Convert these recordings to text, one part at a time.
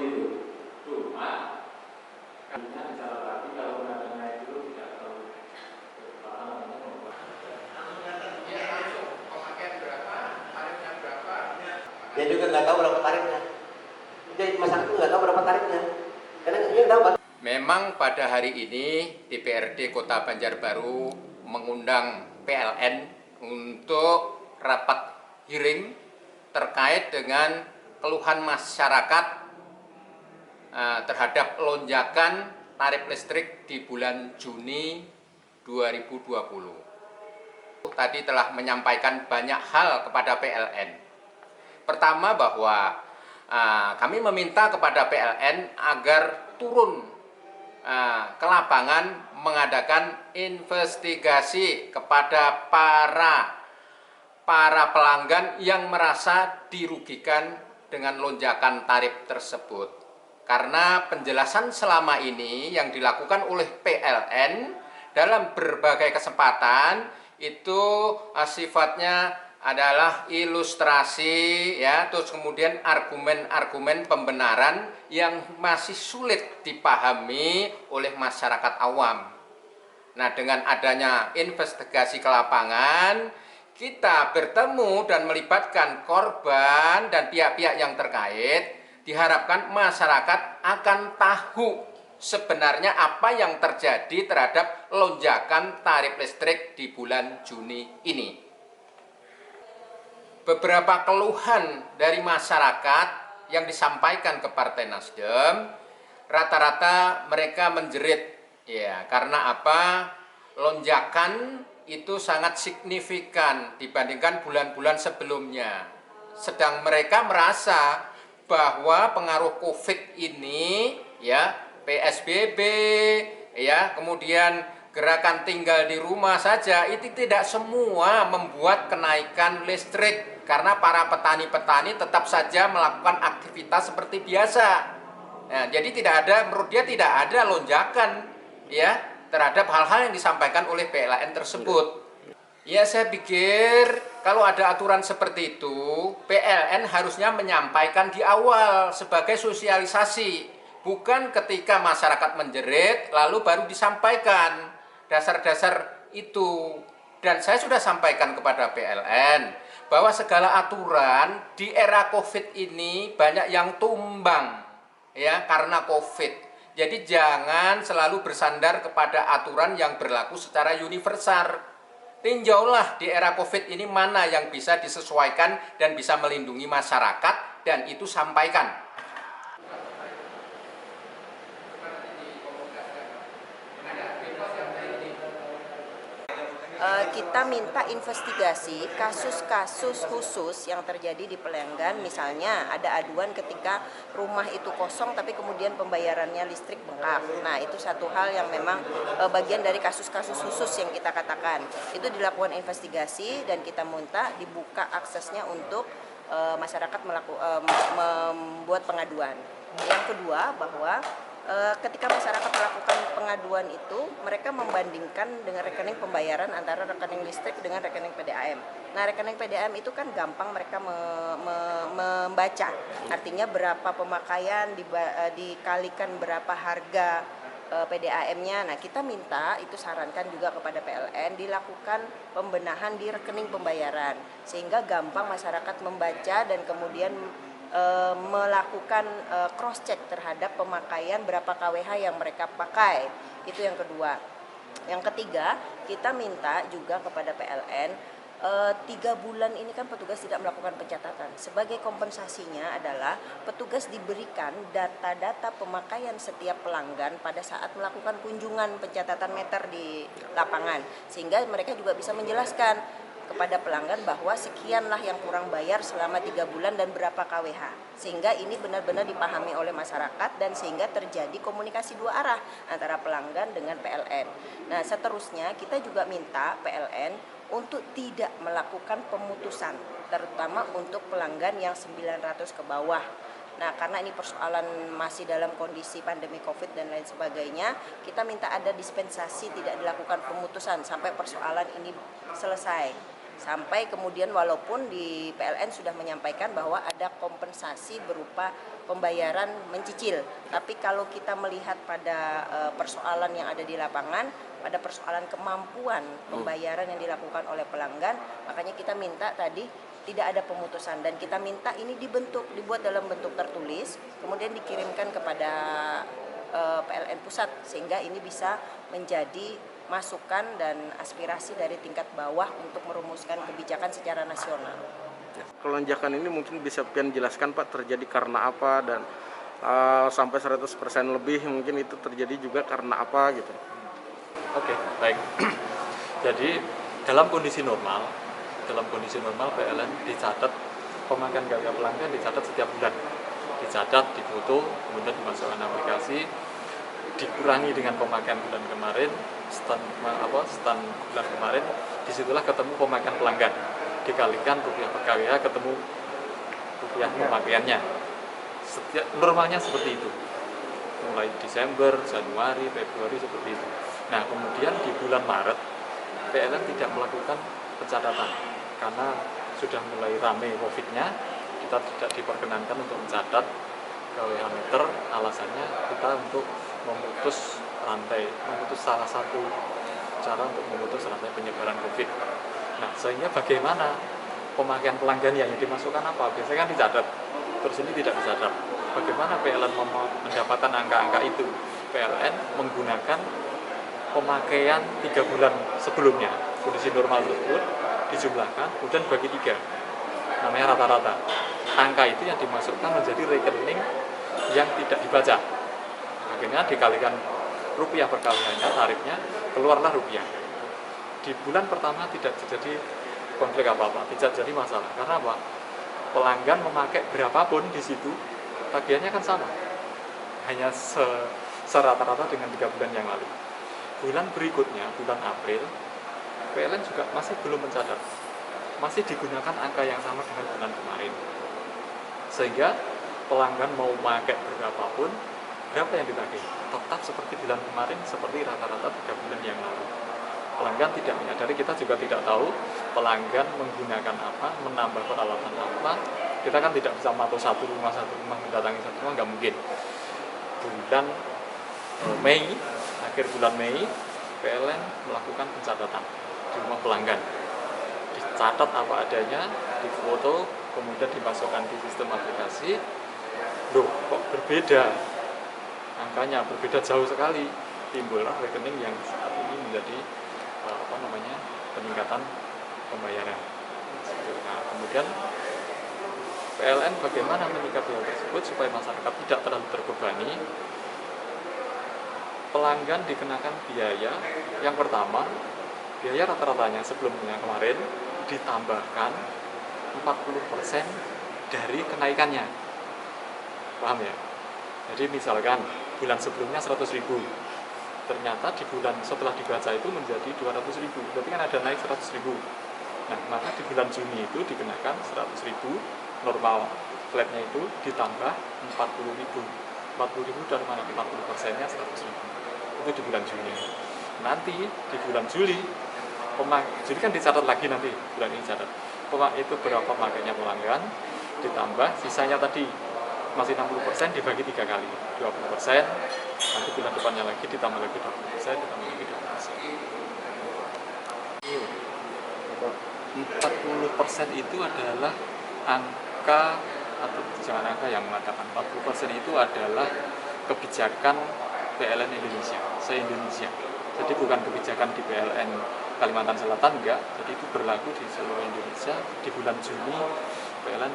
itu. Cuma karena bicara lagi kalau nadanya itu tidak terlalu dia juga nggak tahu berapa tarifnya. Jadi masyarakat nggak tahu berapa tarifnya. Karena dia tahu. Memang pada hari ini DPRD Kota Banjarbaru mengundang PLN untuk rapat hearing terkait dengan keluhan masyarakat terhadap lonjakan tarif listrik di bulan Juni 2020. Tadi telah menyampaikan banyak hal kepada PLN. Pertama bahwa kami meminta kepada PLN agar turun ke lapangan mengadakan investigasi kepada para pelanggan yang merasa dirugikan dengan lonjakan tarif tersebut. Karena penjelasan selama ini yang dilakukan oleh PLN dalam berbagai kesempatan itu sifatnya adalah ilustrasi, ya, terus kemudian argumen-argumen pembenaran yang masih sulit dipahami oleh masyarakat awam. Nah, dengan adanya investigasi ke lapangan, kita bertemu dan melibatkan korban dan pihak-pihak yang terkait, diharapkan masyarakat akan tahu sebenarnya apa yang terjadi terhadap lonjakan tarif listrik di bulan Juni ini. Beberapa keluhan dari masyarakat yang disampaikan ke Partai Nasdem, rata-rata mereka menjerit, ya, karena apa? Lonjakan itu sangat signifikan dibandingkan bulan-bulan sebelumnya. Sedang mereka merasa bahwa pengaruh COVID ini, ya, PSBB, ya, kemudian gerakan tinggal di rumah saja, itu tidak semua membuat kenaikan listrik. Karena para petani-petani tetap saja melakukan aktivitas seperti biasa. Nah, jadi menurut dia tidak ada lonjakan, ya, terhadap hal-hal yang disampaikan oleh PLN tersebut. Ya, saya pikir kalau ada aturan seperti itu, PLN harusnya menyampaikan di awal sebagai sosialisasi, bukan ketika masyarakat menjerit lalu baru disampaikan dasar-dasar itu. Dan saya sudah sampaikan kepada PLN bahwa segala aturan di era COVID ini banyak yang tumbang, ya, karena COVID. Jadi jangan selalu bersandar kepada aturan yang berlaku secara universal. Tinjaulah di era COVID ini mana yang bisa disesuaikan dan bisa melindungi masyarakat, dan itu sampaikan. Kita minta investigasi kasus-kasus khusus yang terjadi di pelanggan. Misalnya ada aduan ketika rumah itu kosong tapi kemudian pembayarannya listrik bengkak. Nah, itu satu hal yang memang bagian dari kasus-kasus khusus yang kita katakan. Itu dilakukan investigasi dan kita minta dibuka aksesnya untuk masyarakat membuat pengaduan. Yang kedua, bahwa ketika masyarakat melakukan pengaduan itu, mereka membandingkan dengan rekening pembayaran antara rekening listrik dengan rekening PDAM. Nah, rekening PDAM itu kan gampang mereka membaca, artinya berapa pemakaian dikalikan berapa harga PDAM-nya. Nah, kita minta, itu sarankan juga kepada PLN, dilakukan pembenahan di rekening pembayaran, sehingga gampang masyarakat membaca dan kemudian melakukan cross check terhadap pemakaian berapa kWh yang mereka pakai. Itu yang kedua. Yang ketiga, kita minta juga kepada PLN 3 bulan ini kan petugas tidak melakukan pencatatan. Sebagai kompensasinya adalah petugas diberikan data-data pemakaian setiap pelanggan pada saat melakukan kunjungan pencatatan meter di lapangan, sehingga mereka juga bisa menjelaskan kepada pelanggan bahwa sekianlah yang kurang bayar selama 3 bulan dan berapa kWh, sehingga ini benar-benar dipahami oleh masyarakat dan sehingga terjadi komunikasi dua arah antara pelanggan dengan PLN. Nah, seterusnya kita juga minta PLN untuk tidak melakukan pemutusan, terutama untuk pelanggan yang 900 ke bawah. Nah, karena ini persoalan masih dalam kondisi pandemi COVID dan lain sebagainya, kita minta ada dispensasi, tidak dilakukan pemutusan sampai persoalan ini selesai. Sampai kemudian walaupun di PLN sudah menyampaikan bahwa ada kompensasi berupa pembayaran mencicil, tapi kalau kita melihat pada persoalan yang ada di lapangan, pada persoalan kemampuan pembayaran yang dilakukan oleh pelanggan, makanya kita minta tadi tidak ada pemutusan dan kita minta ini dibuat dalam bentuk tertulis, kemudian dikirimkan kepada PLN pusat sehingga ini bisa menjadi masukan dan aspirasi dari tingkat bawah untuk merumuskan kebijakan secara nasional. Kelonjakan ini mungkin bisa pian jelaskan Pak terjadi karena apa dan sampai 100% lebih mungkin itu terjadi juga karena apa gitu. Oke, baik. Jadi dalam kondisi normal PLN dicatat pemakaian gaya pelanggan dicatat setiap bulan. Dicatat, difoto, kemudian dimasukkan aplikasi, dikurangi dengan pemakaian bulan kemarin, stand bulan kemarin, disitulah ketemu pemakaian pelanggan. Dikalikan rupiah per KWH ketemu rupiah pemakaiannya. Normalnya seperti itu. Mulai Desember, Januari, Februari seperti itu. Nah, kemudian di bulan Maret PLN tidak melakukan pencatatan karena sudah mulai ramai COVID-nya, kita tidak diperkenankan untuk mencatat KWH meter. Alasannya kita untuk memutus salah satu cara untuk memutus rantai penyebaran COVID. Nah, sehingga bagaimana pemakaian pelanggan yang dimasukkan apa? Biasanya kan dicatat, terus ini tidak dicatat. Bagaimana PLN mendapatkan angka-angka itu? PLN menggunakan pemakaian 3 bulan sebelumnya, kondisi normal tersebut dijumlahkan, kemudian bagi 3, namanya rata-rata. Angka itu yang dimasukkan menjadi rekening yang tidak dibaca. Akhirnya dikalikan rupiah per KWH-nya, tarifnya, keluarlah rupiah. Di bulan pertama tidak terjadi konflik apa-apa, tidak jadi masalah. Karena apa? Pelanggan memakai berapapun di situ, tagihannya kan sama. Hanya serata-rata dengan 3 bulan yang lalu. Bulan berikutnya, bulan April, PLN juga masih belum mencatat. Masih digunakan angka yang sama dengan bulan kemarin. Sehingga pelanggan mau pakai berapapun, berapa yang ditagih? Tetap seperti bulan kemarin, seperti rata-rata 3 bulan yang lalu. Pelanggan tidak menyadari, kita juga tidak tahu pelanggan menggunakan apa, menambah peralatan apa. Kita kan tidak bisa memantau satu rumah, mendatangi satu rumah, nggak mungkin. Bulan Mei, akhir bulan Mei, PLN melakukan pencatatan di rumah pelanggan. Dicatat apa adanya, difoto, kemudian dimasukkan di sistem aplikasi. Loh, kok berbeda? Angkanya berbeda jauh sekali. Timbullah rekening yang saat ini menjadi peningkatan pembayaran. Nah, kemudian PLN bagaimana menyikapi hal tersebut supaya masyarakat tidak terlalu terbebani? Pelanggan dikenakan biaya yang pertama, biaya rata-ratanya sebelumnya kemarin ditambahkan 40% dari kenaikannya. Paham ya? Jadi misalkan bulan sebelumnya 100.000, ternyata di bulan setelah dibaca itu menjadi 200.000, berarti kan ada naik 100.000. Nah, maka di bulan Juni itu dikenakan 100.000, normal flatnya itu ditambah 40.000. 40.000 dari mana? 40%-nya 100.000. Itu di bulan Juni. Nanti di bulan Juli, jadi kan dicatat lagi nanti, bulan ini catat. Itu berapa pakainya pelanggan, ditambah sisanya tadi, masih 60% dibagi 3 kali, 20%, nanti bulan depannya lagi ditambah lagi 20%, ditambah lagi 20%. 40% itu adalah angka, atau jangan angka yang mengatakan 40% itu adalah kebijakan PLN Indonesia, se-Indonesia. Jadi bukan kebijakan di PLN Kalimantan Selatan, enggak. Jadi itu berlaku di seluruh Indonesia. Di bulan Juni PLN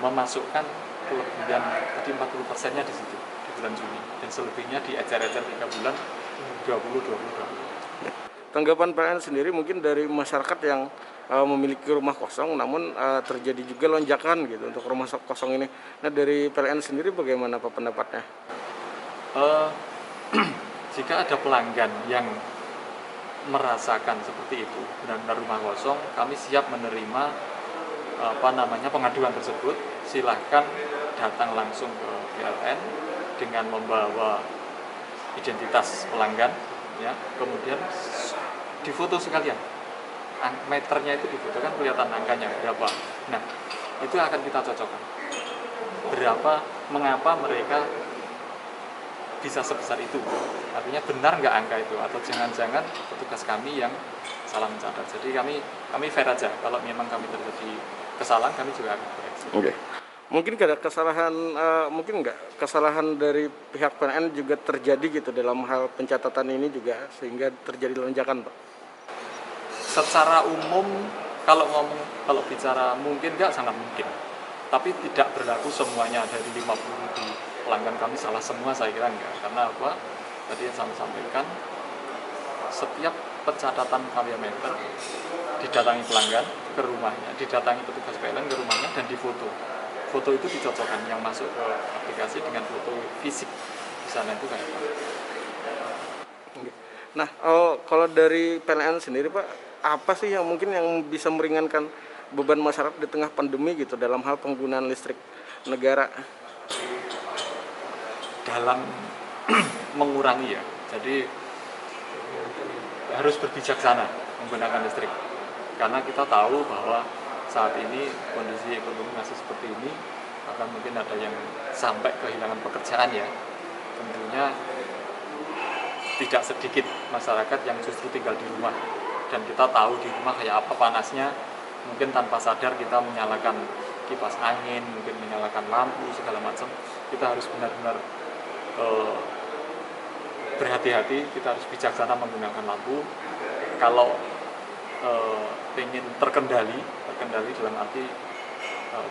memasukkan kelebihan tadi 40%-nya di situ di bulan Juni, dan selebihnya di ecer-ecer 3 bulan 20. Tanggapan PLN sendiri mungkin dari masyarakat yang memiliki rumah kosong, namun terjadi juga lonjakan gitu untuk rumah kosong ini. Nah, dari PLN sendiri bagaimana Pak pendapatnya? Jika ada pelanggan yang merasakan seperti itu, benar-benar rumah kosong, kami siap menerima pengaduan tersebut. Silahkan datang langsung ke PLN dengan membawa identitas pelanggan, ya, kemudian difoto sekalian meternya itu dibutuhkan, kelihatan angkanya berapa. Nah, itu akan kita cocokkan. Mengapa mereka bisa sebesar itu? Artinya benar nggak angka itu, atau jangan-jangan petugas kami yang salah mencatat. Jadi kami fair aja. Kalau memang kami terjadi kesalahan, kami juga akan koreksi. Oke. Mungkin ada kesalahan, mungkin nggak kesalahan dari pihak PLN juga terjadi gitu dalam hal pencatatan ini juga sehingga terjadi lonjakan, Pak? Secara umum kalau bicara mungkin nggak, sangat mungkin. Tapi tidak berlaku semuanya dari 50.000 pelanggan kami salah semua, saya kira enggak. Karena apa? Tadi yang saya sampaikan, setiap pencatatan KW meter didatangi pelanggan ke rumahnya, didatangi petugas PLN ke rumahnya dan difoto. Foto itu dicocokkan yang masuk ke aplikasi dengan foto fisik di sana itu kayak apa. Nah, kalau dari PLN sendiri, Pak, apa sih yang mungkin yang bisa meringankan beban masyarakat di tengah pandemi gitu dalam hal penggunaan listrik negara? Dalam mengurangi ya, jadi harus berbijaksana menggunakan listrik. Karena kita tahu bahwa saat ini kondisi ekonomi masih seperti ini, bahkan mungkin ada yang sampai kehilangan pekerjaan ya. Tentunya tidak sedikit masyarakat yang justru tinggal di rumah, dan kita tahu di rumah kayak apa panasnya. Mungkin tanpa sadar kita menyalakan kipas angin, mungkin menyalakan lampu segala macam. Kita harus benar-benar berhati-hati, kita harus bijaksana menggunakan lampu. Kalau ingin terkendali dalam arti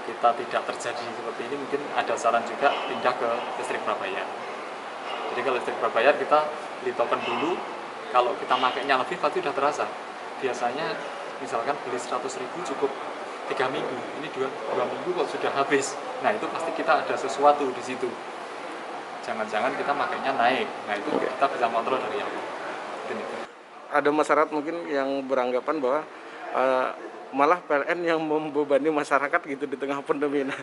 kita tidak terjadi seperti ini, mungkin ada saran juga pindah ke listrik prabayar. Jadi kalau listrik prabayar kita beli token dulu, kalau kita makainya lebih pasti sudah terasa. Biasanya misalkan beli 100.000 cukup 3 minggu, ini 2 minggu kok sudah habis. Nah itu pasti kita ada sesuatu di situ. Jangan-jangan kita makainya naik. Nah itu kita bisa kontrol dari awal. Ada masyarakat mungkin yang beranggapan bahwa malah PLN yang membebani masyarakat gitu di tengah pandemi. Nah,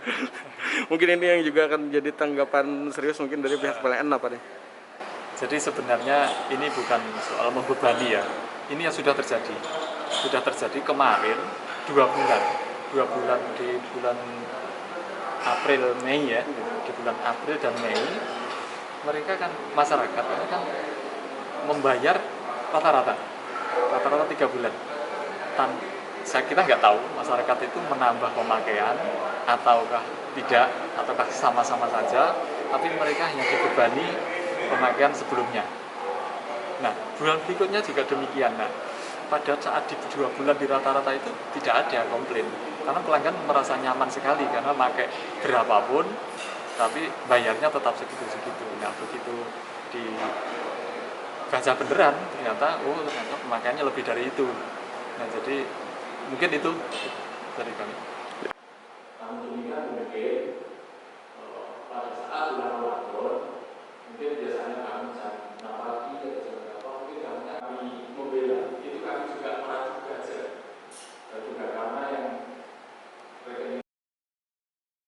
mungkin ini yang juga akan menjadi tanggapan serius mungkin dari pihak PLN apa nih? Jadi sebenarnya ini bukan soal membebani ya. Ini yang sudah terjadi. Sudah terjadi kemarin 2 bulan. 2 bulan di bulan April Mei ya. Di bulan April dan Mei mereka kan masyarakat kan membayar rata-rata 3 bulan. Kita nggak tahu masyarakat itu menambah pemakaian ataukah tidak, ataukah sama-sama saja, tapi mereka hanya dibebani pemakaian sebelumnya. Nah, bulan berikutnya juga demikian. Nah, pada saat di 2 bulan di rata-rata itu tidak ada komplain, karena pelanggan merasa nyaman sekali karena pakai berapapun, tapi bayarnya tetap segitu-segitu. Nah, begitu dibaca beneran, ternyata pemakaiannya lebih dari itu. Nah, jadi mungkin itu dari kami. Namun demikian mungkin pada saat bulan Ramadan mungkin biasanya kami mendapat